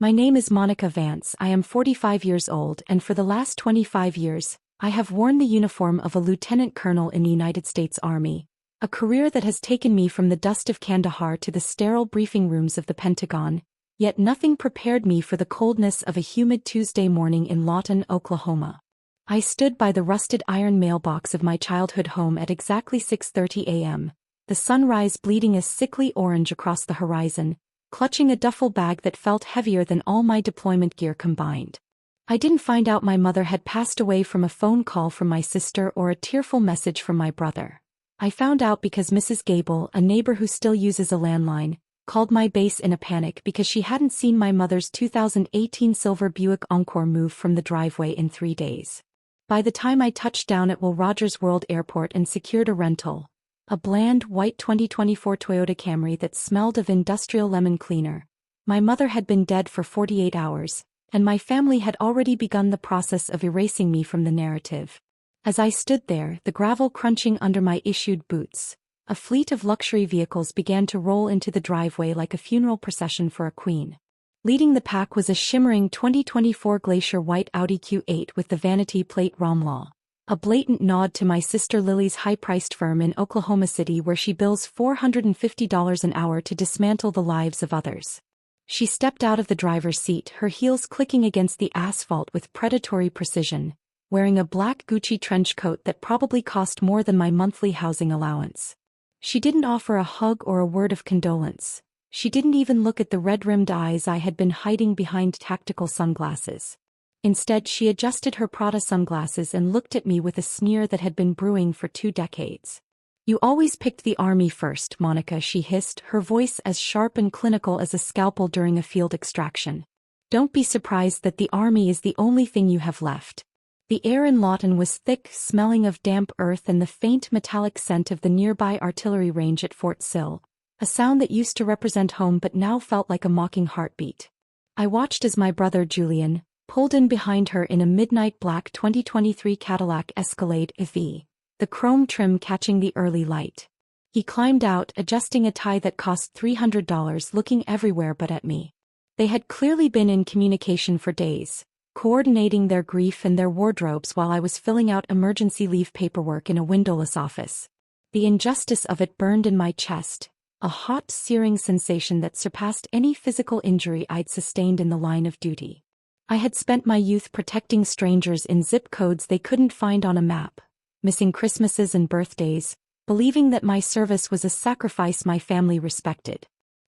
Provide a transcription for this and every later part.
My name is Monica Vance. I am 45 years old, and for the last 25 years, I have worn the uniform of a lieutenant colonel in the United States Army, a career that has taken me from the dust of Kandahar to the sterile briefing rooms of the Pentagon, yet nothing prepared me for the coldness of a humid Tuesday morning in Lawton, Oklahoma. I stood by the rusted iron mailbox of my childhood home at exactly 6:30 a.m., the sunrise bleeding a sickly orange across the horizon, clutching a duffel bag that felt heavier than all my deployment gear combined. I didn't find out my mother had passed away from a phone call from my sister or a tearful message from my brother. I found out because Mrs. Gable, a neighbor who still uses a landline, called my base in a panic because she hadn't seen my mother's 2018 silver Buick Encore move from the driveway in 3 days. By the time I touched down at Will Rogers World Airport and secured a rental, a bland white 2024 Toyota Camry that smelled of industrial lemon cleaner, my mother had been dead for 48 hours, and my family had already begun the process of erasing me from the narrative. As I stood there, the gravel crunching under my issued boots, a fleet of luxury vehicles began to roll into the driveway like a funeral procession for a queen. Leading the pack was a shimmering 2024 Glacier white Audi Q8 with the vanity plate Romlaw, a blatant nod to my sister Lily's high-priced firm in Oklahoma City where she bills $450 an hour to dismantle the lives of others. She stepped out of the driver's seat, her heels clicking against the asphalt with predatory precision, wearing a black Gucci trench coat that probably cost more than my monthly housing allowance. She didn't offer a hug or a word of condolence. She didn't even look at the red-rimmed eyes I had been hiding behind tactical sunglasses. Instead, she adjusted her Prada sunglasses and looked at me with a sneer that had been brewing for 2 decades. "You always picked the Army first, Monica," she hissed, her voice as sharp and clinical as a scalpel during a field extraction. "Don't be surprised that the Army is the only thing you have left." The air in Lawton was thick, smelling of damp earth and the faint metallic scent of the nearby artillery range at Fort Sill, a sound that used to represent home but now felt like a mocking heartbeat. I watched as my brother Julian pulled in behind her in a midnight black 2023 Cadillac Escalade EV, the chrome trim catching the early light. He climbed out, adjusting a tie that cost $300, looking everywhere but at me. They had clearly been in communication for days, coordinating their grief and their wardrobes while I was filling out emergency leave paperwork in a windowless office. The injustice of it burned in my chest, a hot, searing sensation that surpassed any physical injury I'd sustained in the line of duty. I had spent my youth protecting strangers in zip codes they couldn't find on a map, missing Christmases and birthdays, believing that my service was a sacrifice my family respected.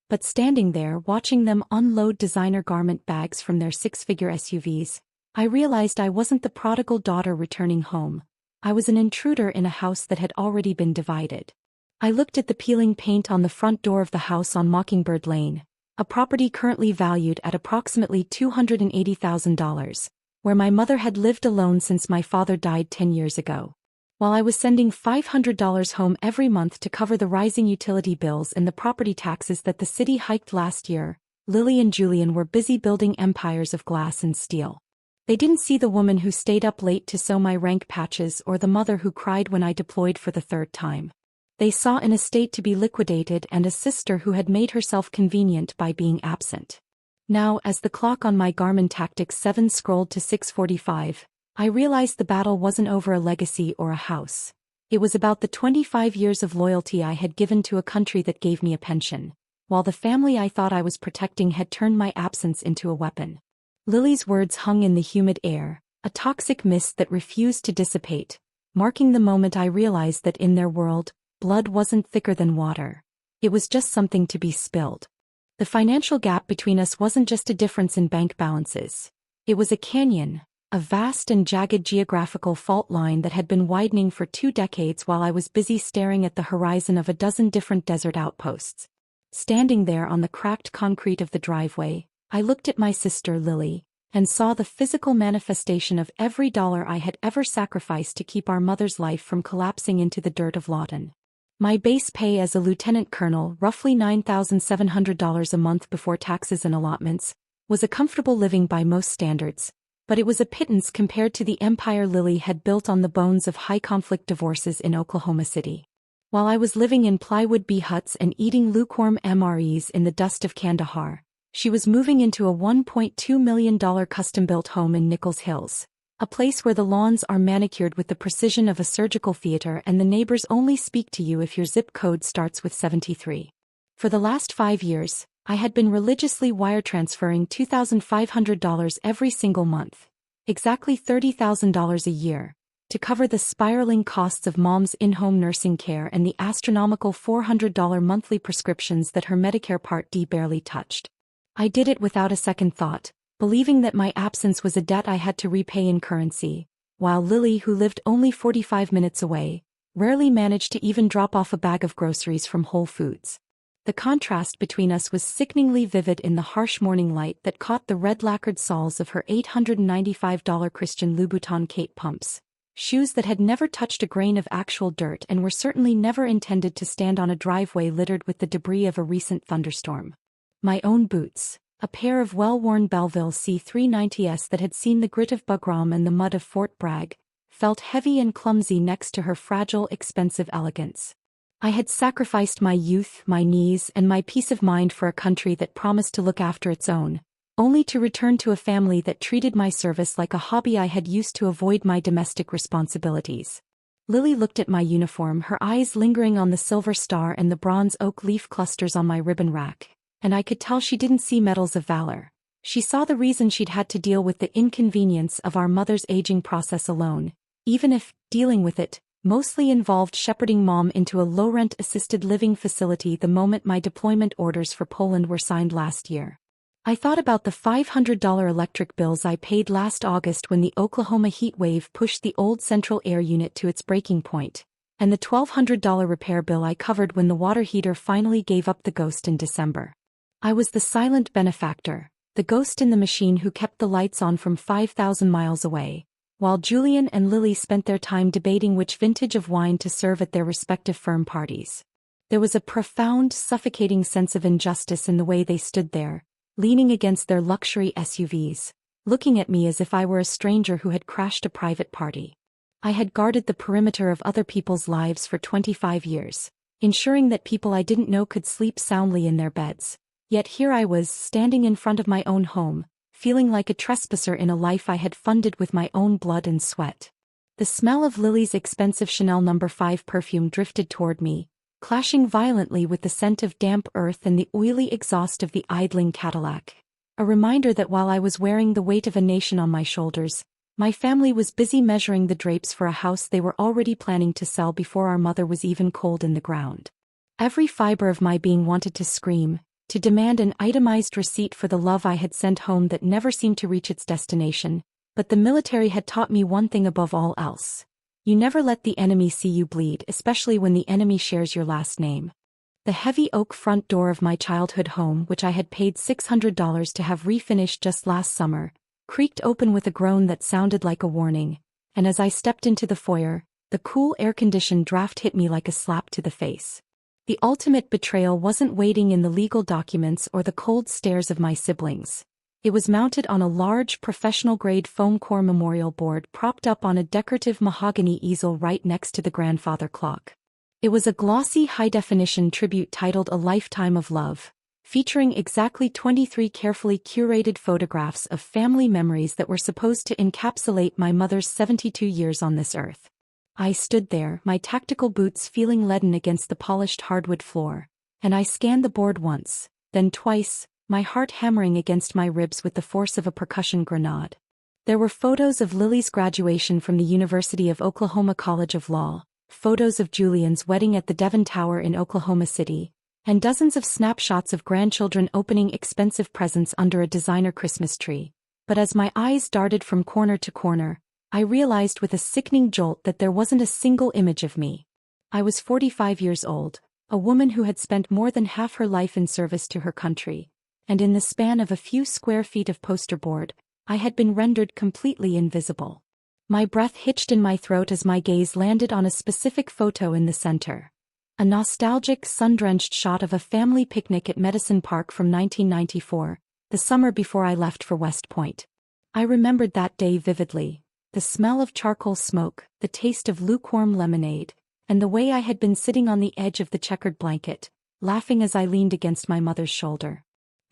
But standing there watching them unload designer garment bags from their 6-figure SUVs, I realized I wasn't the prodigal daughter returning home. I was an intruder in a house that had already been divided. I looked at the peeling paint on the front door of the house on Mockingbird Lane, a property currently valued at approximately $280,000, where my mother had lived alone since my father died 10 years ago. While I was sending $500 home every month to cover the rising utility bills and the property taxes that the city hiked last year, Lily and Julian were busy building empires of glass and steel. They didn't see the woman who stayed up late to sew my rank patches or the mother who cried when I deployed for the 3rd time. They saw an estate to be liquidated and a sister who had made herself convenient by being absent. Now, as the clock on my Garmin Tactics 7 scrolled to 6:45, I realized the battle wasn't over a legacy or a house. It was about the 25 years of loyalty I had given to a country that gave me a pension, while the family I thought I was protecting had turned my absence into a weapon. Lily's words hung in the humid air, a toxic mist that refused to dissipate, marking the moment I realized that in their world, blood wasn't thicker than water. It was just something to be spilled. The financial gap between us wasn't just a difference in bank balances. It was a canyon, a vast and jagged geographical fault line that had been widening for 2 decades while I was busy staring at the horizon of a dozen different desert outposts. Standing there on the cracked concrete of the driveway, I looked at my sister Lily, and saw the physical manifestation of every dollar I had ever sacrificed to keep our mother's life from collapsing into the dirt of Lawton. My base pay as a lieutenant colonel, roughly $9,700 a month before taxes and allotments, was a comfortable living by most standards, but it was a pittance compared to the empire Lily had built on the bones of high-conflict divorces in Oklahoma City. While I was living in plywood bee huts and eating lukewarm MREs in the dust of Kandahar, She was moving into a $1.2 million custom-built home in Nichols Hills, a place where the lawns are manicured with the precision of a surgical theater and the neighbors only speak to you if your zip code starts with 73. For the last 5 years, I had been religiously wire transferring $2,500 every single month, exactly $30,000 a year, to cover the spiraling costs of Mom's in-home nursing care and the astronomical $400 monthly prescriptions that her Medicare Part D barely touched. I did it without a second thought, believing that my absence was a debt I had to repay in currency, while Lily, who lived only 45 minutes away, rarely managed to even drop off a bag of groceries from Whole Foods. The contrast between us was sickeningly vivid in the harsh morning light that caught the red-lacquered soles of her $895 Christian Louboutin Kate pumps, shoes that had never touched a grain of actual dirt and were certainly never intended to stand on a driveway littered with the debris of a recent thunderstorm. My own boots, a pair of well-worn Belleville C390s that had seen the grit of Bugram and the mud of Fort Bragg, felt heavy and clumsy next to her fragile, expensive elegance. I had sacrificed my youth, my knees, and my peace of mind for a country that promised to look after its own, only to return to a family that treated my service like a hobby I had used to avoid my domestic responsibilities. Lily looked at my uniform, her eyes lingering on the silver star and the bronze oak leaf clusters on my ribbon rack, and I could tell she didn't see medals of valor. She saw the reason she'd had to deal with the inconvenience of our mother's aging process alone, even if, dealing with it, mostly involved shepherding Mom into a low-rent assisted living facility the moment my deployment orders for Poland were signed last year. I thought about the $500 electric bills I paid last August when the Oklahoma heat wave pushed the old central air unit to its breaking point, and the $1,200 repair bill I covered when the water heater finally gave up the ghost in December. I was the silent benefactor, the ghost in the machine who kept the lights on from 5,000 miles away, while Julian and Lily spent their time debating which vintage of wine to serve at their respective firm parties. There was a profound, suffocating sense of injustice in the way they stood there, leaning against their luxury SUVs, looking at me as if I were a stranger who had crashed a private party. I had guarded the perimeter of other people's lives for 25 years, ensuring that people I didn't know could sleep soundly in their beds. Yet here I was, standing in front of my own home, feeling like a trespasser in a life I had funded with my own blood and sweat. The smell of Lily's expensive Chanel No. 5 perfume drifted toward me, clashing violently with the scent of damp earth and the oily exhaust of the idling Cadillac. A reminder that while I was wearing the weight of a nation on my shoulders, my family was busy measuring the drapes for a house they were already planning to sell before our mother was even cold in the ground. Every fiber of my being wanted to scream, to demand an itemized receipt for the love I had sent home that never seemed to reach its destination, but the military had taught me one thing above all else. You never let the enemy see you bleed, especially when the enemy shares your last name. The heavy oak front door of my childhood home, which I had paid $600 to have refinished just last summer, creaked open with a groan that sounded like a warning, and as I stepped into the foyer, the cool air-conditioned draft hit me like a slap to the face. The ultimate betrayal wasn't waiting in the legal documents or the cold stares of my siblings. It was mounted on a large professional-grade foam core memorial board propped up on a decorative mahogany easel right next to the grandfather clock. It was a glossy high-definition tribute titled A Lifetime of Love, featuring exactly 23 carefully curated photographs of family memories that were supposed to encapsulate my mother's 72 years on this earth. I stood there, my tactical boots feeling leaden against the polished hardwood floor, and I scanned the board once, then twice, my heart hammering against my ribs with the force of a percussion grenade. There were photos of Lily's graduation from the University of Oklahoma College of Law, photos of Julian's wedding at the Devon Tower in Oklahoma City, and dozens of snapshots of grandchildren opening expensive presents under a designer Christmas tree. But as my eyes darted from corner to corner, I realized with a sickening jolt that there wasn't a single image of me. I was 45 years old, a woman who had spent more than half her life in service to her country, and in the span of a few square feet of poster board, I had been rendered completely invisible. My breath hitched in my throat as my gaze landed on a specific photo in the center. A nostalgic, sun-drenched shot of a family picnic at Medicine Park from 1994, the summer before I left for West Point. I remembered that day vividly. The smell of charcoal smoke, the taste of lukewarm lemonade, and the way I had been sitting on the edge of the checkered blanket, laughing as I leaned against my mother's shoulder.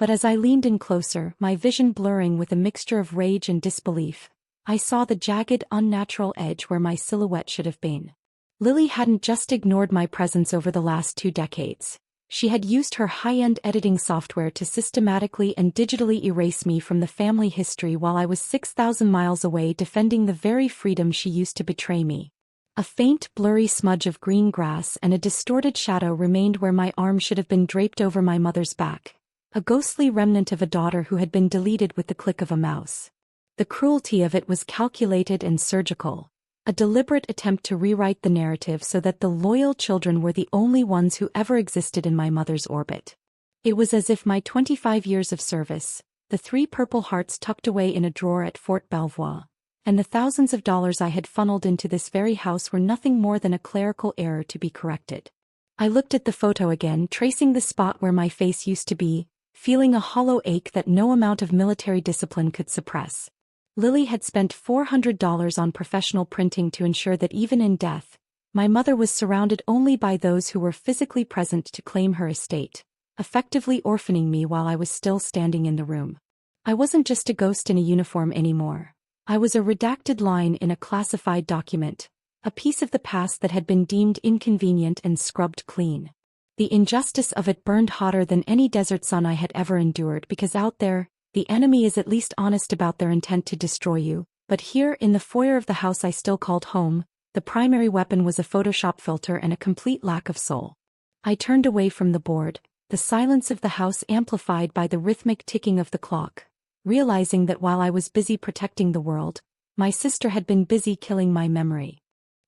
But as I leaned in closer, my vision blurring with a mixture of rage and disbelief, I saw the jagged, unnatural edge where my silhouette should have been. Lily hadn't just ignored my presence over the last 2 decades. She had used her high-end editing software to systematically and digitally erase me from the family history while I was 6,000 miles away defending the very freedom she used to betray me. A faint, blurry smudge of green grass and a distorted shadow remained where my arm should have been draped over my mother's back, a ghostly remnant of a daughter who had been deleted with the click of a mouse. The cruelty of it was calculated and surgical, a deliberate attempt to rewrite the narrative so that the loyal children were the only ones who ever existed in my mother's orbit. It was as if my 25 years of service, the 3 Purple Hearts tucked away in a drawer at Fort Belvoir, and the thousands of dollars I had funneled into this very house were nothing more than a clerical error to be corrected. I looked at the photo again, tracing the spot where my face used to be, feeling a hollow ache that no amount of military discipline could suppress. Lily had spent $400 on professional printing to ensure that even in death, my mother was surrounded only by those who were physically present to claim her estate, effectively orphaning me while I was still standing in the room. I wasn't just a ghost in a uniform anymore. I was a redacted line in a classified document, a piece of the past that had been deemed inconvenient and scrubbed clean. The injustice of it burned hotter than any desert sun I had ever endured because out there, the enemy is at least honest about their intent to destroy you, but here in the foyer of the house I still called home, the primary weapon was a Photoshop filter and a complete lack of soul. I turned away from the board, the silence of the house amplified by the rhythmic ticking of the clock, realizing that while I was busy protecting the world, my sister had been busy killing my memory.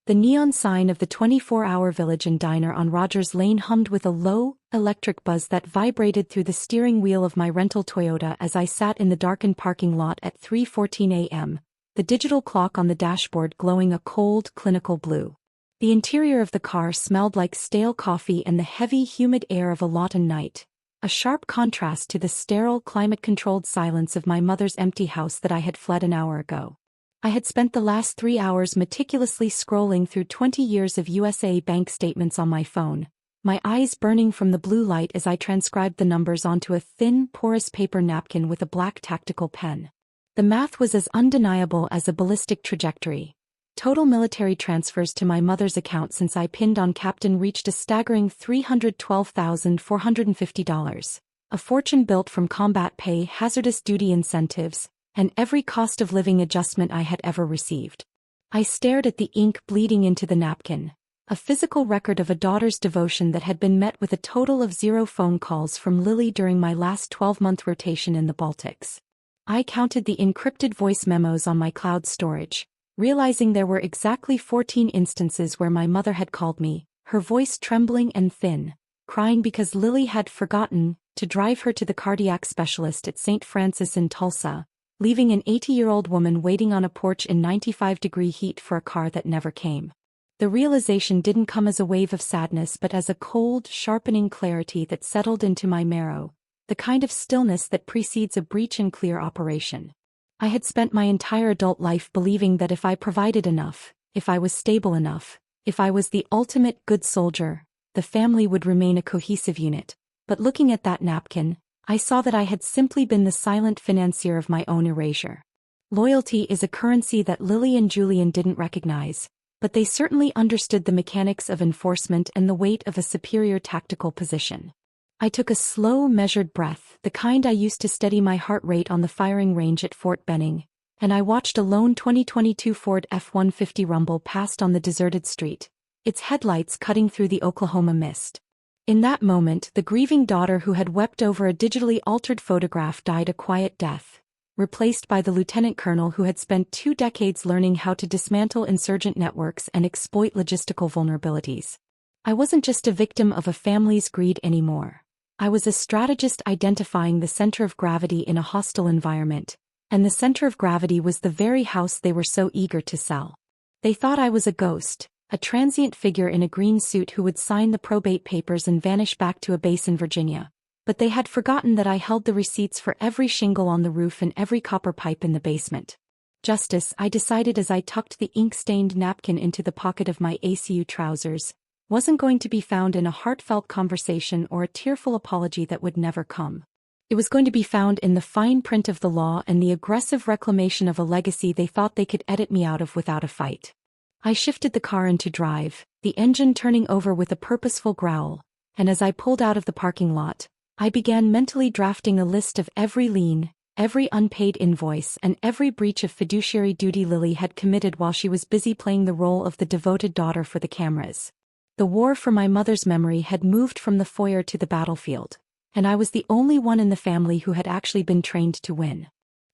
The neon sign of the 24-hour village and diner on Rogers Lane hummed with a low, electric buzz that vibrated through the steering wheel of my rental Toyota as I sat in the darkened parking lot at 3:14 a.m., the digital clock on the dashboard glowing a cold, clinical blue. The interior of the car smelled like stale coffee and the heavy, humid air of a Lawton night, a sharp contrast to the sterile, climate-controlled silence of my mother's empty house that I had fled an hour ago. I had spent the last 3 hours meticulously scrolling through 20 years of USA bank statements on my phone, my eyes burning from the blue light as I transcribed the numbers onto a thin, porous paper napkin with a black tactical pen. The math was as undeniable as a ballistic trajectory. Total military transfers to my mother's account since I pinned on Captain reached a staggering $312,450, a fortune built from combat pay, hazardous duty incentives, and every cost of living adjustment I had ever received. I stared at the ink bleeding into the napkin, a physical record of a daughter's devotion that had been met with a total of 0 phone calls from Lily during my last 12-month rotation in the Baltics. I counted the encrypted voice memos on my cloud storage, realizing there were exactly 14 instances where my mother had called me, her voice trembling and thin, crying because Lily had forgotten to drive her to the cardiac specialist at St. Francis in Tulsa, leaving an 80-year-old woman waiting on a porch in 95-degree heat for a car that never came. The realization didn't come as a wave of sadness but as a cold, sharpening clarity that settled into my marrow, the kind of stillness that precedes a breach and clear operation. I had spent my entire adult life believing that if I provided enough, if I was stable enough, if I was the ultimate good soldier, the family would remain a cohesive unit. But looking at that napkin, I saw that I had simply been the silent financier of my own erasure. Loyalty is a currency that Lily and Julian didn't recognize, but they certainly understood the mechanics of enforcement and the weight of a superior tactical position. I took a slow, measured breath, the kind I used to steady my heart rate on the firing range at Fort Benning, and I watched a lone 2022 Ford F-150 rumble past on the deserted street, its headlights cutting through the Oklahoma mist. In that moment, the grieving daughter who had wept over a digitally altered photograph died a quiet death, replaced by the lieutenant colonel who had spent 2 decades learning how to dismantle insurgent networks and exploit logistical vulnerabilities. I wasn't just a victim of a family's greed anymore. I was a strategist identifying the center of gravity in a hostile environment, and the center of gravity was the very house they were so eager to sell. They thought I was a ghost, a transient figure in a green suit who would sign the probate papers and vanish back to a base in Virginia. But they had forgotten that I held the receipts for every shingle on the roof and every copper pipe in the basement. Justice, I decided as I tucked the ink-stained napkin into the pocket of my ACU trousers, wasn't going to be found in a heartfelt conversation or a tearful apology that would never come. It was going to be found in the fine print of the law and the aggressive reclamation of a legacy they thought they could edit me out of without a fight. I shifted the car into drive, the engine turning over with a purposeful growl, and as I pulled out of the parking lot, I began mentally drafting a list of every lien, every unpaid invoice and every breach of fiduciary duty Lily had committed while she was busy playing the role of the devoted daughter for the cameras. The war for my mother's memory had moved from the foyer to the battlefield, and I was the only one in the family who had actually been trained to win.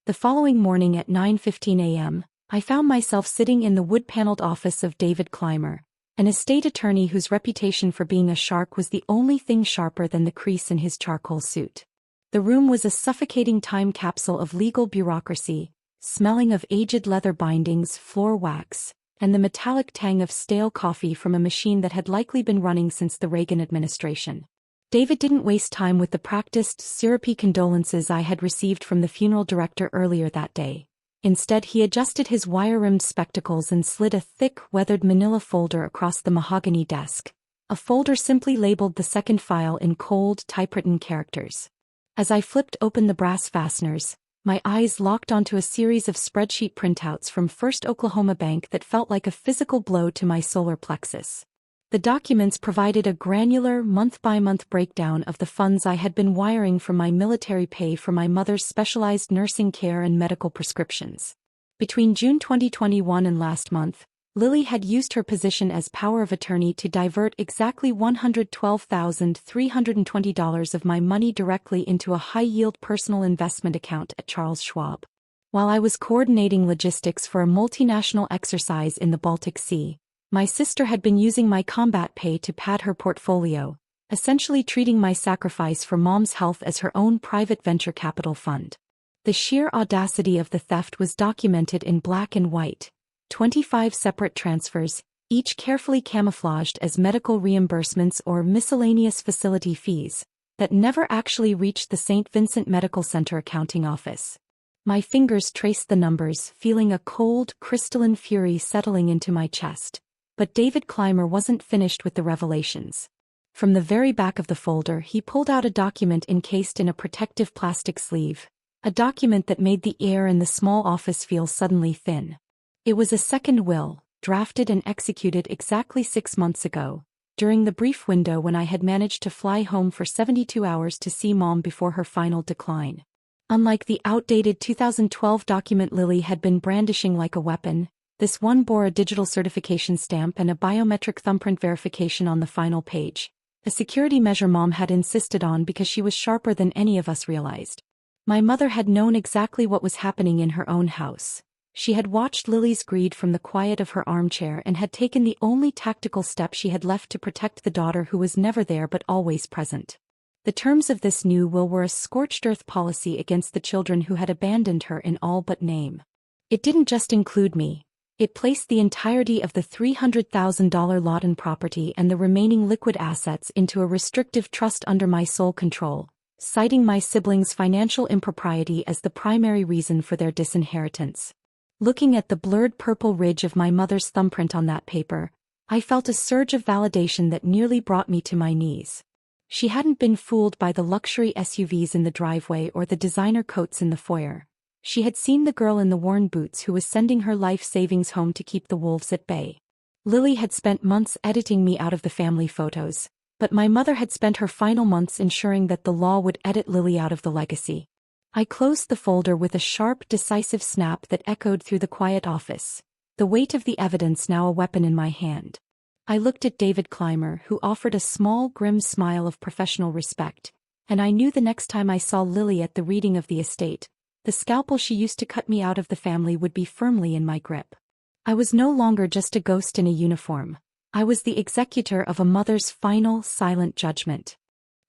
The following morning at 9:15 a.m., I found myself sitting in the wood-paneled office of David Clymer, an estate attorney whose reputation for being a shark was the only thing sharper than the crease in his charcoal suit. The room was a suffocating time capsule of legal bureaucracy, smelling of aged leather bindings, floor wax, and the metallic tang of stale coffee from a machine that had likely been running since the Reagan administration. David didn't waste time with the practiced, syrupy condolences I had received from the funeral director earlier that day. Instead, he adjusted his wire-rimmed spectacles and slid a thick, weathered manila folder across the mahogany desk. A folder simply labeled the second file in cold, typewritten characters. As I flipped open the brass fasteners, my eyes locked onto a series of spreadsheet printouts from First Oklahoma Bank that felt like a physical blow to my solar plexus. The documents provided a granular, month-by-month breakdown of the funds I had been wiring from my military pay for my mother's specialized nursing care and medical prescriptions. Between June 2021 and last month, Lily had used her position as power of attorney to divert exactly $112,320 of my money directly into a high-yield personal investment account at Charles Schwab. While I was coordinating logistics for a multinational exercise in the Baltic Sea, my sister had been using my combat pay to pad her portfolio, essentially treating my sacrifice for Mom's health as her own private venture capital fund. The sheer audacity of the theft was documented in black and white, 25 separate transfers, each carefully camouflaged as medical reimbursements or miscellaneous facility fees, that never actually reached the St. Vincent Medical Center accounting office. My fingers traced the numbers, feeling a cold, crystalline fury settling into my chest. But David Clymer wasn't finished with the revelations. From the very back of the folder, he pulled out a document encased in a protective plastic sleeve, a document that made the air in the small office feel suddenly thin. It was a second will, drafted and executed exactly 6 months ago, during the brief window when I had managed to fly home for 72 hours to see Mom before her final decline. Unlike the outdated 2012 document Lily had been brandishing like a weapon, this one bore a digital certification stamp and a biometric thumbprint verification on the final page, a security measure Mom had insisted on because she was sharper than any of us realized. My mother had known exactly what was happening in her own house. She had watched Lily's greed from the quiet of her armchair and had taken the only tactical step she had left to protect the daughter who was never there but always present. The terms of this new will were a scorched earth policy against the children who had abandoned her in all but name. It didn't just include me. It placed the entirety of the $300,000 Lawton property and the remaining liquid assets into a restrictive trust under my sole control, citing my siblings' financial impropriety as the primary reason for their disinheritance. Looking at the blurred purple ridge of my mother's thumbprint on that paper, I felt a surge of validation that nearly brought me to my knees. She hadn't been fooled by the luxury SUVs in the driveway or the designer coats in the foyer. She had seen the girl in the worn boots who was sending her life savings home to keep the wolves at bay. Lily had spent months editing me out of the family photos, but my mother had spent her final months ensuring that the law would edit Lily out of the legacy. I closed the folder with a sharp, decisive snap that echoed through the quiet office, the weight of the evidence now a weapon in my hand. I looked at David Clymer, who offered a small, grim smile of professional respect, and I knew the next time I saw Lily at the reading of the estate, the scalpel she used to cut me out of the family would be firmly in my grip. I was no longer just a ghost in a uniform. I was the executor of a mother's final, silent judgment.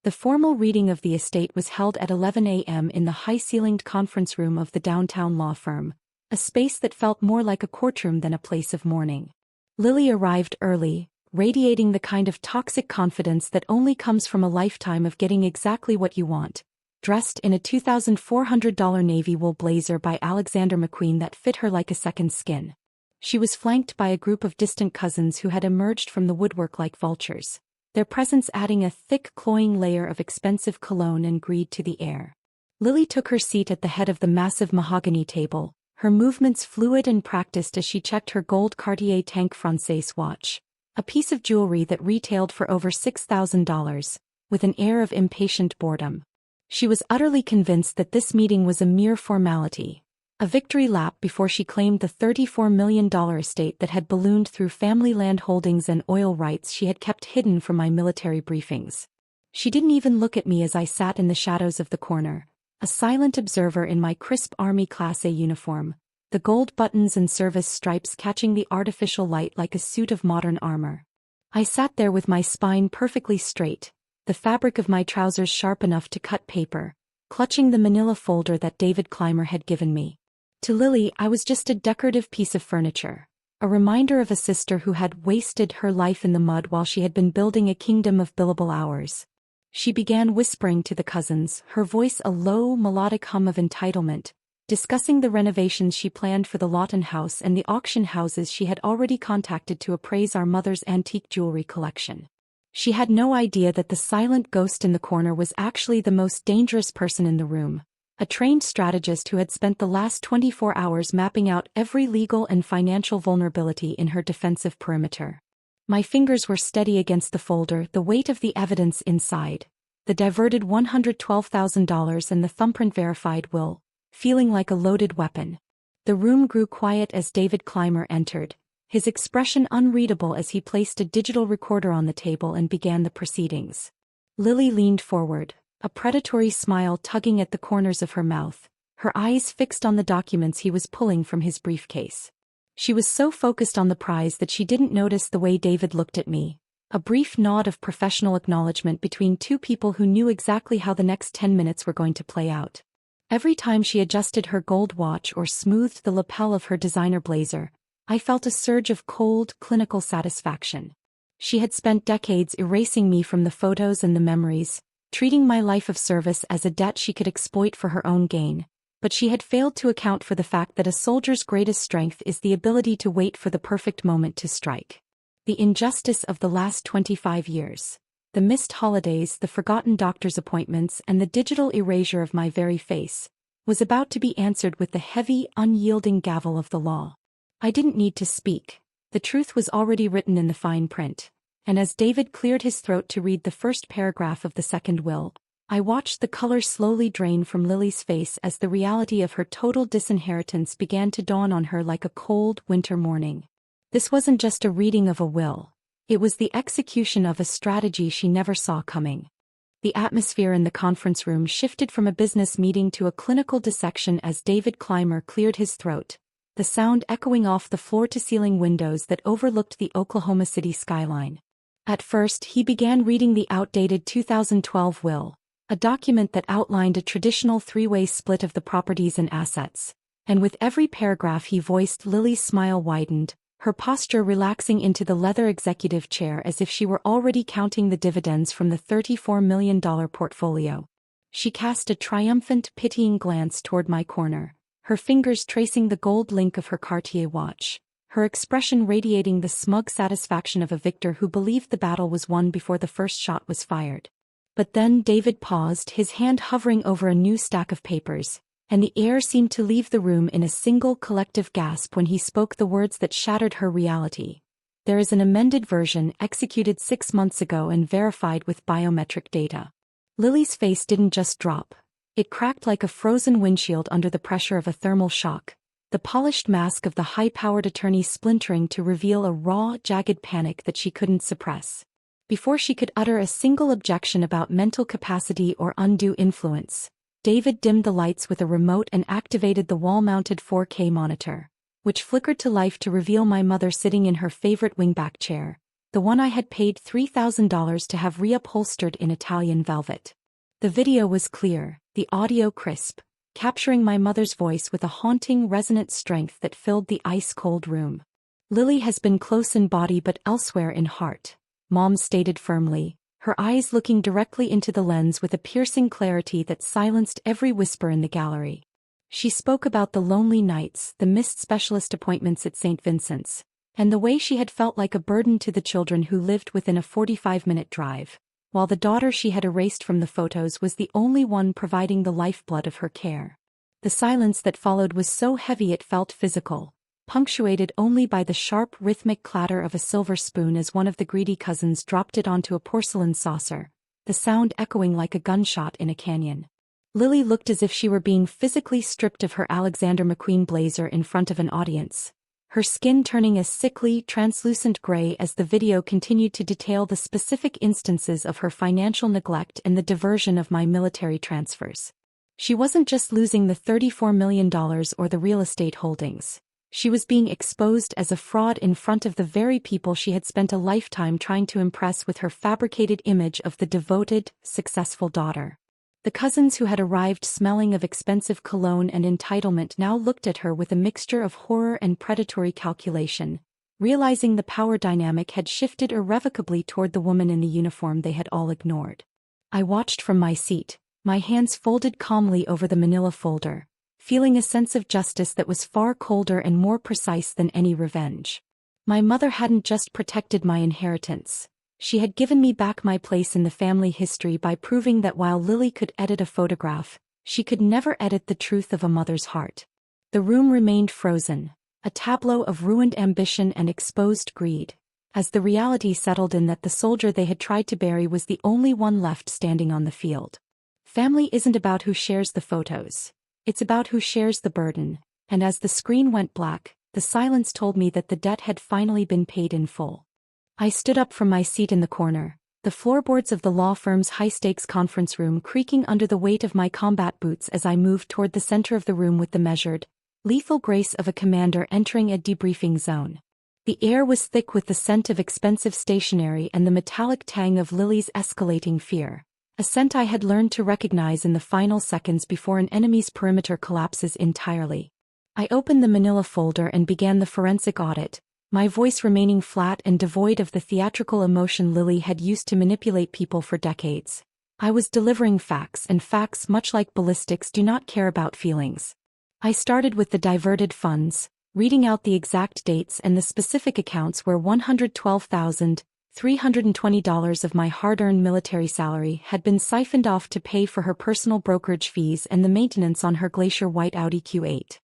The formal reading of the estate was held at 11 a.m. in the high-ceilinged conference room of the downtown law firm, a space that felt more like a courtroom than a place of mourning. Lily arrived early, radiating the kind of toxic confidence that only comes from a lifetime of getting exactly what you want. Dressed in a $2,400 navy wool blazer by Alexander McQueen that fit her like a second skin. She was flanked by a group of distant cousins who had emerged from the woodwork like vultures, their presence adding a thick, cloying layer of expensive cologne and greed to the air. Lily took her seat at the head of the massive mahogany table, her movements fluid and practiced as she checked her gold Cartier Tank Française watch, a piece of jewelry that retailed for over $6,000, with an air of impatient boredom. She was utterly convinced that this meeting was a mere formality, a victory lap before she claimed the $34 million estate that had ballooned through family land holdings and oil rights she had kept hidden from my military briefings. She didn't even look at me as I sat in the shadows of the corner, a silent observer in my crisp Army Class A uniform, the gold buttons and service stripes catching the artificial light like a suit of modern armor. I sat there with my spine perfectly straight, the fabric of my trousers sharp enough to cut paper, clutching the manila folder that David Clymer had given me. To Lily, I was just a decorative piece of furniture, a reminder of a sister who had wasted her life in the mud while she had been building a kingdom of billable hours. She began whispering to the cousins, her voice a low, melodic hum of entitlement, discussing the renovations she planned for the Lawton house and the auction houses she had already contacted to appraise our mother's antique jewelry collection. She had no idea that the silent ghost in the corner was actually the most dangerous person in the room, a trained strategist who had spent the last 24 hours mapping out every legal and financial vulnerability in her defensive perimeter. My fingers were steady against the folder, the weight of the evidence inside, the diverted $112,000 and the thumbprint-verified will, feeling like a loaded weapon. The room grew quiet as David Clymer entered, his expression unreadable as he placed a digital recorder on the table and began the proceedings. Lily leaned forward, a predatory smile tugging at the corners of her mouth, her eyes fixed on the documents he was pulling from his briefcase. She was so focused on the prize that she didn't notice the way David looked at me, a brief nod of professional acknowledgement between two people who knew exactly how the next 10 minutes were going to play out. Every time she adjusted her gold watch or smoothed the lapel of her designer blazer, I felt a surge of cold, clinical satisfaction. She had spent decades erasing me from the photos and the memories, treating my life of service as a debt she could exploit for her own gain, but she had failed to account for the fact that a soldier's greatest strength is the ability to wait for the perfect moment to strike. The injustice of the last 25 years, the missed holidays, the forgotten doctor's appointments, and the digital erasure of my very face, was about to be answered with the heavy, unyielding gavel of the law. I didn't need to speak. The truth was already written in the fine print, and as David cleared his throat to read the first paragraph of the second will, I watched the color slowly drain from Lily's face as the reality of her total disinheritance began to dawn on her like a cold, winter morning. This wasn't just a reading of a will. It was the execution of a strategy she never saw coming. The atmosphere in the conference room shifted from a business meeting to a clinical dissection as David Clymer cleared his throat, the sound echoing off the floor-to-ceiling windows that overlooked the Oklahoma City skyline. At first, he began reading the outdated 2012 will, a document that outlined a traditional three-way split of the properties and assets, and with every paragraph he voiced, Lily's smile widened, her posture relaxing into the leather executive chair as if she were already counting the dividends from the $34 million portfolio. She cast a triumphant, pitying glance toward my corner, her fingers tracing the gold link of her Cartier watch, her expression radiating the smug satisfaction of a victor who believed the battle was won before the first shot was fired. But then David paused, his hand hovering over a new stack of papers, and the air seemed to leave the room in a single collective gasp when he spoke the words that shattered her reality. There is an amended version executed 6 months ago and verified with biometric data. Lily's face didn't just drop. It cracked like a frozen windshield under the pressure of a thermal shock, the polished mask of the high-powered attorney splintering to reveal a raw, jagged panic that she couldn't suppress. Before she could utter a single objection about mental capacity or undue influence, David dimmed the lights with a remote and activated the wall-mounted 4K monitor, which flickered to life to reveal my mother sitting in her favorite wingback chair, the one I had paid $3,000 to have reupholstered in Italian velvet. The video was clear, the audio crisp, capturing my mother's voice with a haunting, resonant strength that filled the ice-cold room. Lily has been close in body but elsewhere in heart, Mom stated firmly, her eyes looking directly into the lens with a piercing clarity that silenced every whisper in the gallery. She spoke about the lonely nights, the missed specialist appointments at St. Vincent's, and the way she had felt like a burden to the children who lived within a 45-minute drive. while the daughter she had erased from the photos was the only one providing the lifeblood of her care. The silence that followed was so heavy it felt physical, punctuated only by the sharp rhythmic clatter of a silver spoon as one of the greedy cousins dropped it onto a porcelain saucer, the sound echoing like a gunshot in a canyon. Lily looked as if she were being physically stripped of her Alexander McQueen blazer in front of an audience, her skin turning a sickly, translucent gray as the video continued to detail the specific instances of her financial neglect and the diversion of my military transfers. She wasn't just losing the $34 million or the real estate holdings. She was being exposed as a fraud in front of the very people she had spent a lifetime trying to impress with her fabricated image of the devoted, successful daughter. The cousins who had arrived smelling of expensive cologne and entitlement now looked at her with a mixture of horror and predatory calculation, realizing the power dynamic had shifted irrevocably toward the woman in the uniform they had all ignored. I watched from my seat, my hands folded calmly over the manila folder, feeling a sense of justice that was far colder and more precise than any revenge. My mother hadn't just protected my inheritance. She had given me back my place in the family history by proving that while Lily could edit a photograph, she could never edit the truth of a mother's heart. The room remained frozen, a tableau of ruined ambition and exposed greed, as the reality settled in that the soldier they had tried to bury was the only one left standing on the field. Family isn't about who shares the photos. It's about who shares the burden, and as the screen went black, the silence told me that the debt had finally been paid in full. I stood up from my seat in the corner, the floorboards of the law firm's high-stakes conference room creaking under the weight of my combat boots as I moved toward the center of the room with the measured, lethal grace of a commander entering a debriefing zone. The air was thick with the scent of expensive stationery and the metallic tang of Lily's escalating fear, a scent I had learned to recognize in the final seconds before an enemy's perimeter collapses entirely. I opened the manila folder and began the forensic audit, my voice remaining flat and devoid of the theatrical emotion Lily had used to manipulate people for decades. I was delivering facts, and facts, much like ballistics, do not care about feelings. I started with the diverted funds, reading out the exact dates and the specific accounts where $112,320 of my hard-earned military salary had been siphoned off to pay for her personal brokerage fees and the maintenance on her Glacier White Audi Q8.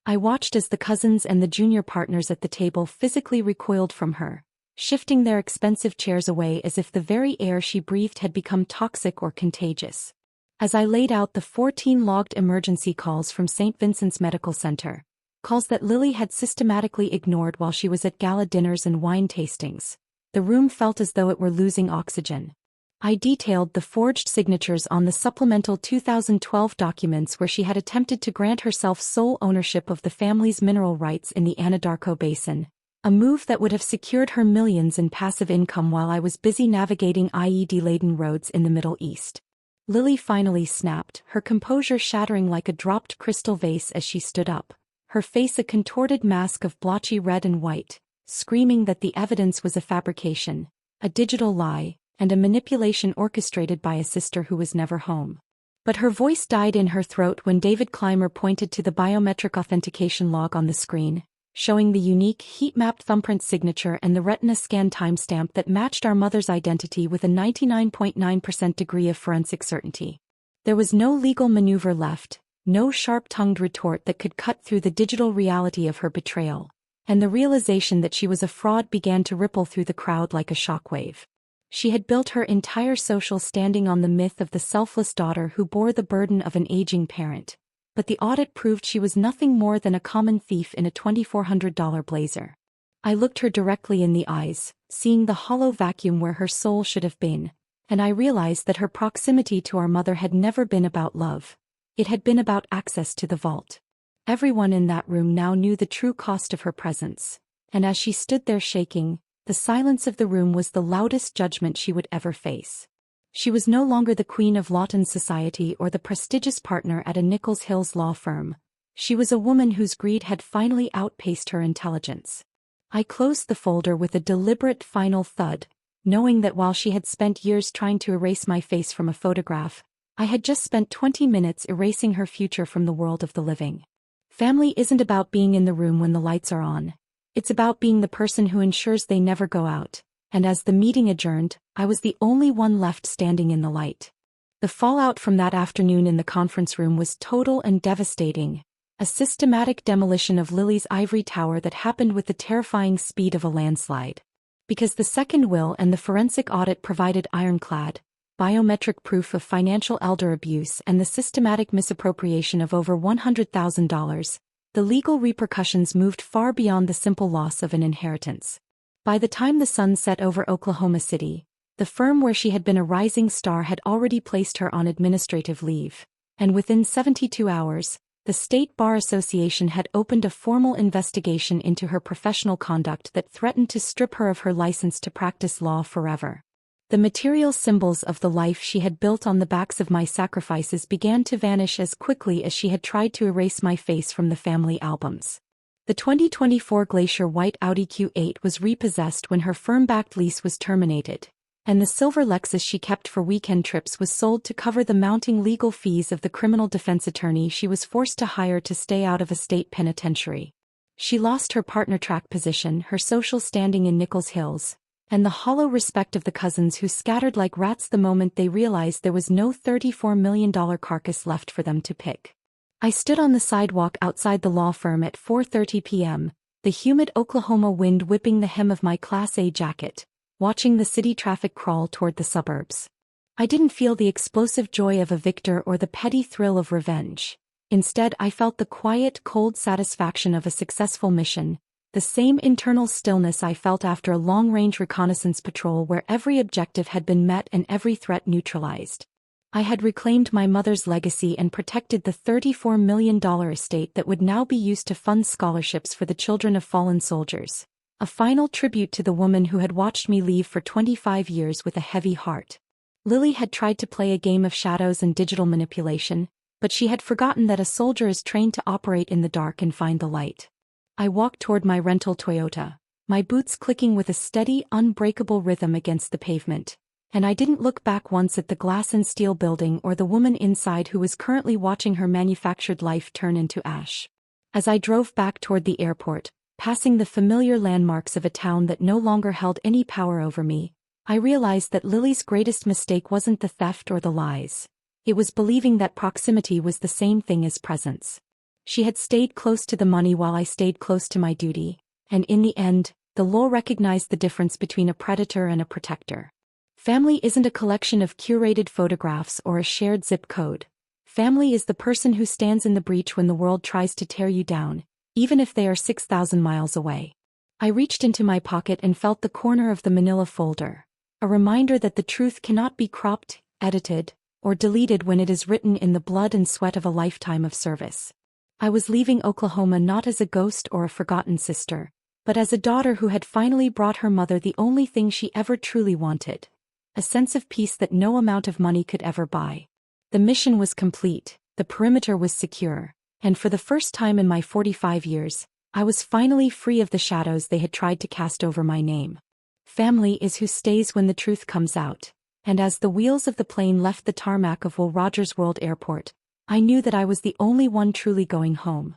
I watched as the cousins and the junior partners at the table physically recoiled from her, shifting their expensive chairs away as if the very air she breathed had become toxic or contagious. As I laid out the 14 logged emergency calls from St. Vincent's Medical Center, calls that Lily had systematically ignored while she was at gala dinners and wine tastings, the room felt as though it were losing oxygen. I detailed the forged signatures on the supplemental 2012 documents where she had attempted to grant herself sole ownership of the family's mineral rights in the Anadarko Basin, a move that would have secured her millions in passive income while I was busy navigating IED-laden roads in the Middle East. Lily finally snapped, her composure shattering like a dropped crystal vase as she stood up, her face a contorted mask of blotchy red and white, screaming that the evidence was a fabrication, a digital lie, and a manipulation orchestrated by a sister who was never home. But her voice died in her throat when David Clymer pointed to the biometric authentication log on the screen, showing the unique heat-mapped thumbprint signature and the retina scan timestamp that matched our mother's identity with a 99.9% degree of forensic certainty. There was no legal maneuver left, no sharp-tongued retort that could cut through the digital reality of her betrayal, and the realization that she was a fraud began to ripple through the crowd like a shockwave. She had built her entire social standing on the myth of the selfless daughter who bore the burden of an aging parent, but the audit proved she was nothing more than a common thief in a $2,400 blazer. I looked her directly in the eyes, seeing the hollow vacuum where her soul should have been, and I realized that her proximity to our mother had never been about love. It had been about access to the vault. Everyone in that room now knew the true cost of her presence, and as she stood there shaking, the silence of the room was the loudest judgment she would ever face. She was no longer the queen of Lawton society or the prestigious partner at a Nichols Hills law firm. She was a woman whose greed had finally outpaced her intelligence. I closed the folder with a deliberate final thud, knowing that while she had spent years trying to erase my face from a photograph, I had just spent 20 minutes erasing her future from the world of the living. Family isn't about being in the room when the lights are on. It's about being the person who ensures they never go out, and as the meeting adjourned, I was the only one left standing in the light. The fallout from that afternoon in the conference room was total and devastating, a systematic demolition of Lily's ivory tower that happened with the terrifying speed of a landslide. Because the second will and the forensic audit provided ironclad, biometric proof of financial elder abuse and the systematic misappropriation of over $100,000, the legal repercussions moved far beyond the simple loss of an inheritance. By the time the sun set over Oklahoma City, the firm where she had been a rising star had already placed her on administrative leave, and within 72 hours, the State Bar Association had opened a formal investigation into her professional conduct that threatened to strip her of her license to practice law forever. The material symbols of the life she had built on the backs of my sacrifices began to vanish as quickly as she had tried to erase my face from the family albums. The 2024 Glacier White Audi Q8 was repossessed when her firm-backed lease was terminated, and the silver Lexus she kept for weekend trips was sold to cover the mounting legal fees of the criminal defense attorney she was forced to hire to stay out of a state penitentiary. She lost her partner track position, her social standing in Nichols Hills, and the hollow respect of the cousins who scattered like rats the moment they realized there was no $34 million carcass left for them to pick. I stood on the sidewalk outside the law firm at 4:30 p.m., the humid Oklahoma wind whipping the hem of my Class A jacket, watching the city traffic crawl toward the suburbs. I didn't feel the explosive joy of a victor or the petty thrill of revenge. Instead, I felt the quiet, cold satisfaction of a successful mission, the same internal stillness I felt after a long-range reconnaissance patrol where every objective had been met and every threat neutralized. I had reclaimed my mother's legacy and protected the $34 million estate that would now be used to fund scholarships for the children of fallen soldiers. A final tribute to the woman who had watched me leave for 25 years with a heavy heart. Lily had tried to play a game of shadows and digital manipulation, but she had forgotten that a soldier is trained to operate in the dark and find the light. I walked toward my rental Toyota, my boots clicking with a steady, unbreakable rhythm against the pavement, and I didn't look back once at the glass and steel building or the woman inside who was currently watching her manufactured life turn into ash. As I drove back toward the airport, passing the familiar landmarks of a town that no longer held any power over me, I realized that Lily's greatest mistake wasn't the theft or the lies. It was believing that proximity was the same thing as presence. She had stayed close to the money while I stayed close to my duty, and in the end, the law recognized the difference between a predator and a protector. Family isn't a collection of curated photographs or a shared zip code. Family is the person who stands in the breach when the world tries to tear you down, even if they are 6,000 miles away. I reached into my pocket and felt the corner of the manila folder, a reminder that the truth cannot be cropped, edited, or deleted when it is written in the blood and sweat of a lifetime of service. I was leaving Oklahoma not as a ghost or a forgotten sister, but as a daughter who had finally brought her mother the only thing she ever truly wanted, a sense of peace that no amount of money could ever buy. The mission was complete, the perimeter was secure, and for the first time in my 45 years, I was finally free of the shadows they had tried to cast over my name. Family is who stays when the truth comes out, and as the wheels of the plane left the tarmac of Will Rogers World Airport, I knew that I was the only one truly going home.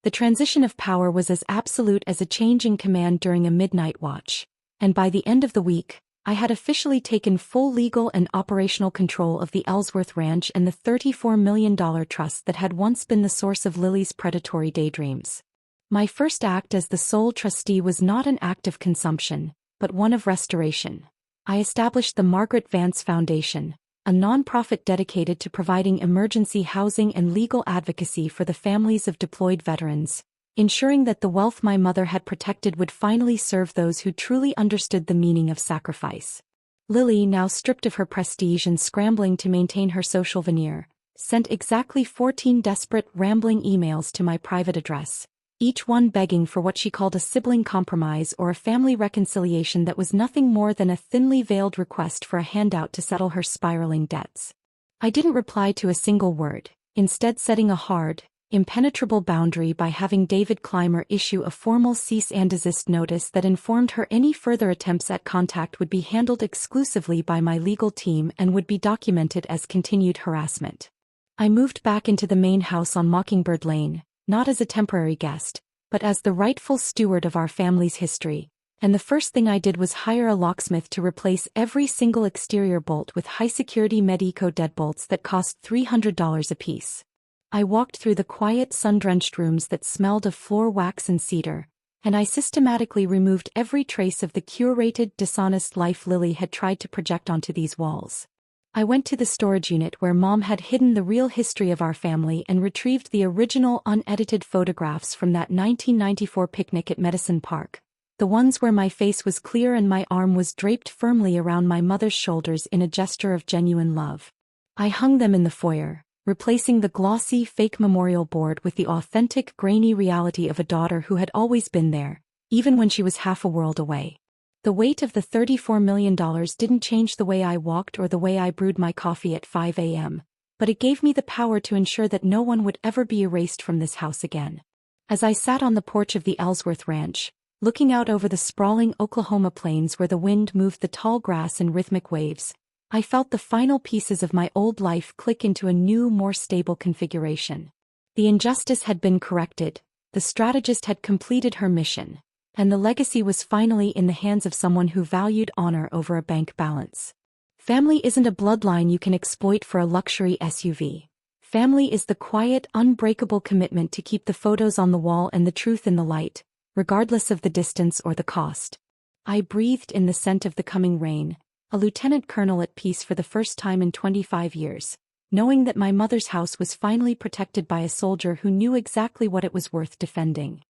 The transition of power was as absolute as a change in command during a midnight watch, and by the end of the week, I had officially taken full legal and operational control of the Ellsworth Ranch and the $34 million trust that had once been the source of Lily's predatory daydreams. My first act as the sole trustee was not an act of consumption, but one of restoration. I established the Margaret Vance Foundation, a nonprofit dedicated to providing emergency housing and legal advocacy for the families of deployed veterans, ensuring that the wealth my mother had protected would finally serve those who truly understood the meaning of sacrifice. Lily, now stripped of her prestige and scrambling to maintain her social veneer, sent exactly 14 desperate, rambling emails to my private address, each one begging for what she called a sibling compromise or a family reconciliation that was nothing more than a thinly veiled request for a handout to settle her spiraling debts. I didn't reply to a single word, instead setting a hard, impenetrable boundary by having David Clymer issue a formal cease and desist notice that informed her any further attempts at contact would be handled exclusively by my legal team and would be documented as continued harassment. I moved back into the main house on Mockingbird Lane, not as a temporary guest, but as the rightful steward of our family's history, and the first thing I did was hire a locksmith to replace every single exterior bolt with high-security Medeco deadbolts that cost $300 apiece. I walked through the quiet, sun-drenched rooms that smelled of floor wax and cedar, and I systematically removed every trace of the curated, dishonest life Lily had tried to project onto these walls. I went to the storage unit where Mom had hidden the real history of our family and retrieved the original unedited photographs from that 1994 picnic at Medicine Park, the ones where my face was clear and my arm was draped firmly around my mother's shoulders in a gesture of genuine love. I hung them in the foyer, replacing the glossy, fake memorial board with the authentic, grainy reality of a daughter who had always been there, even when she was half a world away. The weight of the $34 million didn't change the way I walked or the way I brewed my coffee at 5 a.m., but it gave me the power to ensure that no one would ever be erased from this house again. As I sat on the porch of the Ellsworth Ranch, looking out over the sprawling Oklahoma plains where the wind moved the tall grass in rhythmic waves, I felt the final pieces of my old life click into a new, more stable configuration. The injustice had been corrected, the strategist had completed her mission, and the legacy was finally in the hands of someone who valued honor over a bank balance. Family isn't a bloodline you can exploit for a luxury SUV. Family is the quiet, unbreakable commitment to keep the photos on the wall and the truth in the light, regardless of the distance or the cost. I breathed in the scent of the coming rain, a lieutenant colonel at peace for the first time in 25 years, knowing that my mother's house was finally protected by a soldier who knew exactly what it was worth defending.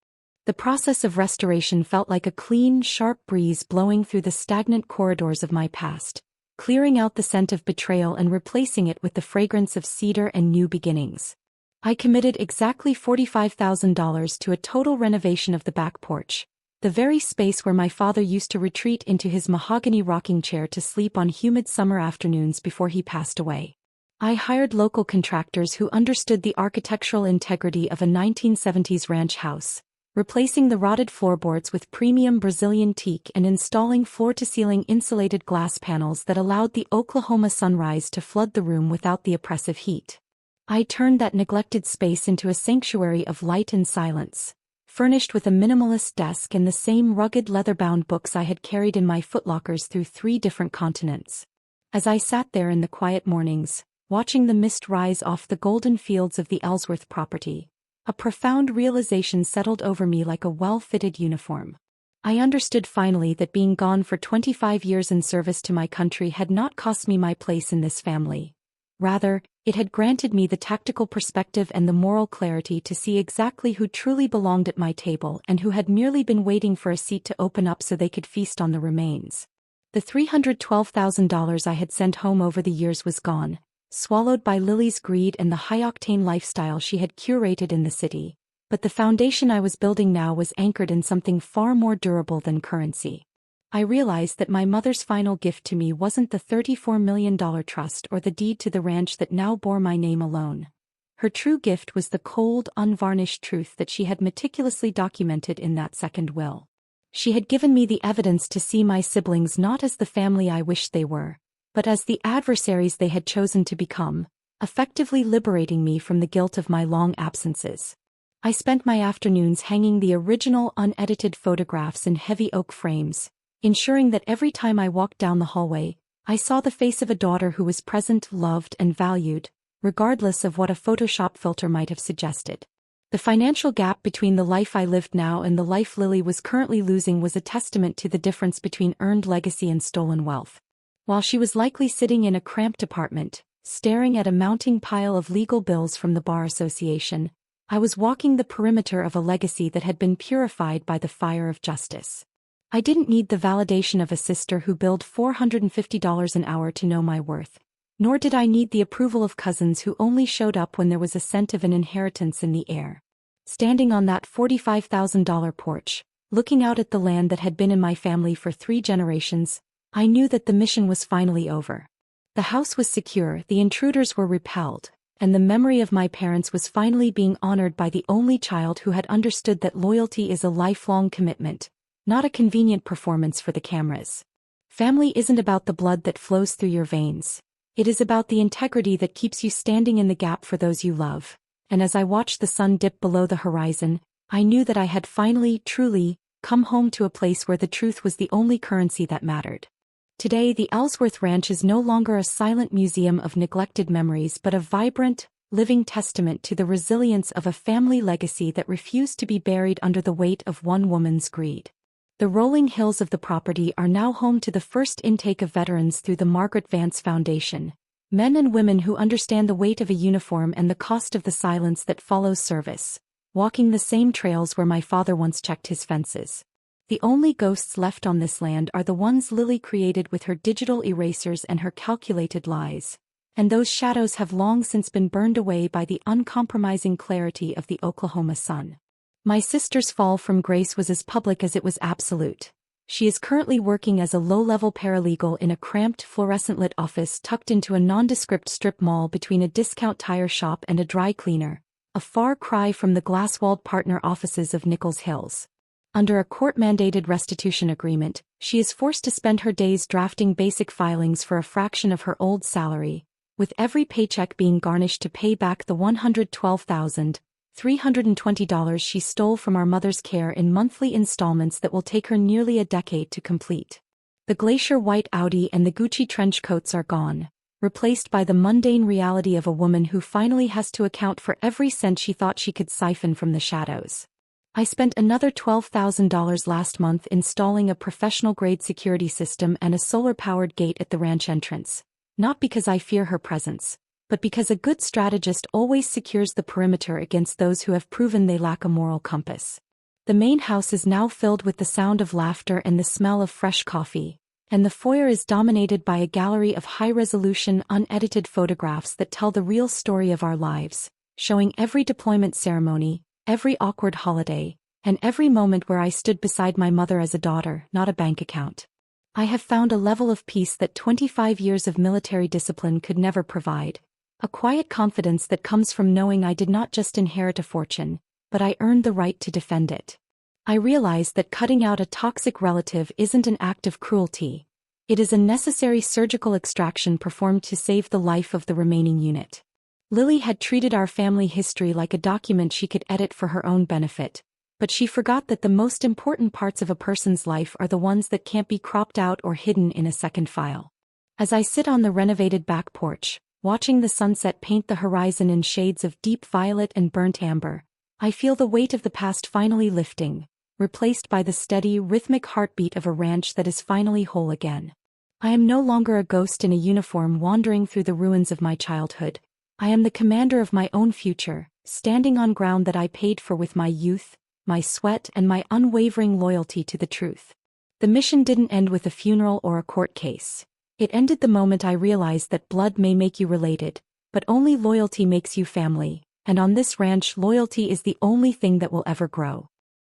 The process of restoration felt like a clean, sharp breeze blowing through the stagnant corridors of my past, clearing out the scent of betrayal and replacing it with the fragrance of cedar and new beginnings. I committed exactly $45,000 to a total renovation of the back porch, the very space where my father used to retreat into his mahogany rocking chair to sleep on humid summer afternoons before he passed away. I hired local contractors who understood the architectural integrity of a 1970s ranch house, replacing the rotted floorboards with premium Brazilian teak and installing floor-to-ceiling insulated glass panels that allowed the Oklahoma sunrise to flood the room without the oppressive heat. I turned that neglected space into a sanctuary of light and silence, furnished with a minimalist desk and the same rugged leather-bound books I had carried in my footlockers through 3 different continents. As I sat there in the quiet mornings, watching the mist rise off the golden fields of the Ellsworth property, a profound realization settled over me like a well-fitted uniform. I understood finally that being gone for 25 years in service to my country had not cost me my place in this family. Rather, it had granted me the tactical perspective and the moral clarity to see exactly who truly belonged at my table and who had merely been waiting for a seat to open up so they could feast on the remains. The $312,000 I had sent home over the years was gone, swallowed by Lily's greed and the high-octane lifestyle she had curated in the city, but the foundation I was building now was anchored in something far more durable than currency. I realized that my mother's final gift to me wasn't the $34 million trust or the deed to the ranch that now bore my name alone. Her true gift was the cold, unvarnished truth that she had meticulously documented in that second will. She had given me the evidence to see my siblings not as the family I wished they were, but as the adversaries they had chosen to become, effectively liberating me from the guilt of my long absences. I spent my afternoons hanging the original unedited photographs in heavy oak frames, ensuring that every time I walked down the hallway, I saw the face of a daughter who was present, loved, and valued, regardless of what a Photoshop filter might have suggested. The financial gap between the life I lived now and the life Lily was currently losing was a testament to the difference between earned legacy and stolen wealth. While she was likely sitting in a cramped apartment, staring at a mounting pile of legal bills from the Bar Association, I was walking the perimeter of a legacy that had been purified by the fire of justice. I didn't need the validation of a sister who billed $450 an hour to know my worth, nor did I need the approval of cousins who only showed up when there was a scent of an inheritance in the air. Standing on that $45,000 porch, looking out at the land that had been in my family for 3 generations, I knew that the mission was finally over. The house was secure, the intruders were repelled, and the memory of my parents was finally being honored by the only child who had understood that loyalty is a lifelong commitment, not a convenient performance for the cameras. Family isn't about the blood that flows through your veins. It is about the integrity that keeps you standing in the gap for those you love. And as I watched the sun dip below the horizon, I knew that I had finally, truly, come home to a place where the truth was the only currency that mattered. Today, the Ellsworth Ranch is no longer a silent museum of neglected memories but a vibrant, living testament to the resilience of a family legacy that refused to be buried under the weight of one woman's greed. The rolling hills of the property are now home to the first intake of veterans through the Margaret Vance Foundation, men and women who understand the weight of a uniform and the cost of the silence that follows service, walking the same trails where my father once checked his fences. The only ghosts left on this land are the ones Lily created with her digital erasers and her calculated lies, and those shadows have long since been burned away by the uncompromising clarity of the Oklahoma sun. My sister's fall from grace was as public as it was absolute. She is currently working as a low-level paralegal in a cramped fluorescent-lit office tucked into a nondescript strip mall between a discount tire shop and a dry cleaner, a far cry from the glass-walled partner offices of Nichols Hills. Under a court-mandated restitution agreement, she is forced to spend her days drafting basic filings for a fraction of her old salary, with every paycheck being garnished to pay back the $112,320 she stole from our mother's care in monthly installments that will take her nearly a decade to complete. The glacier white Audi and the Gucci trench coats are gone, replaced by the mundane reality of a woman who finally has to account for every cent she thought she could siphon from the shadows. I spent another $12,000 last month installing a professional-grade security system and a solar-powered gate at the ranch entrance, not because I fear her presence, but because a good strategist always secures the perimeter against those who have proven they lack a moral compass. The main house is now filled with the sound of laughter and the smell of fresh coffee, and the foyer is dominated by a gallery of high-resolution, unedited photographs that tell the real story of our lives, showing every deployment ceremony, every awkward holiday, and every moment where I stood beside my mother as a daughter, not a bank account. I have found a level of peace that 25 years of military discipline could never provide, a quiet confidence that comes from knowing I did not just inherit a fortune, but I earned the right to defend it. I realized that cutting out a toxic relative isn't an act of cruelty. It is a necessary surgical extraction performed to save the life of the remaining unit. Lily had treated our family history like a document she could edit for her own benefit, but she forgot that the most important parts of a person's life are the ones that can't be cropped out or hidden in a second file. As I sit on the renovated back porch, watching the sunset paint the horizon in shades of deep violet and burnt amber, I feel the weight of the past finally lifting, replaced by the steady, rhythmic heartbeat of a ranch that is finally whole again. I am no longer a ghost in a uniform wandering through the ruins of my childhood. I am the commander of my own future, standing on ground that I paid for with my youth, my sweat, and my unwavering loyalty to the truth. The mission didn't end with a funeral or a court case. It ended the moment I realized that blood may make you related, but only loyalty makes you family, and on this ranch loyalty is the only thing that will ever grow.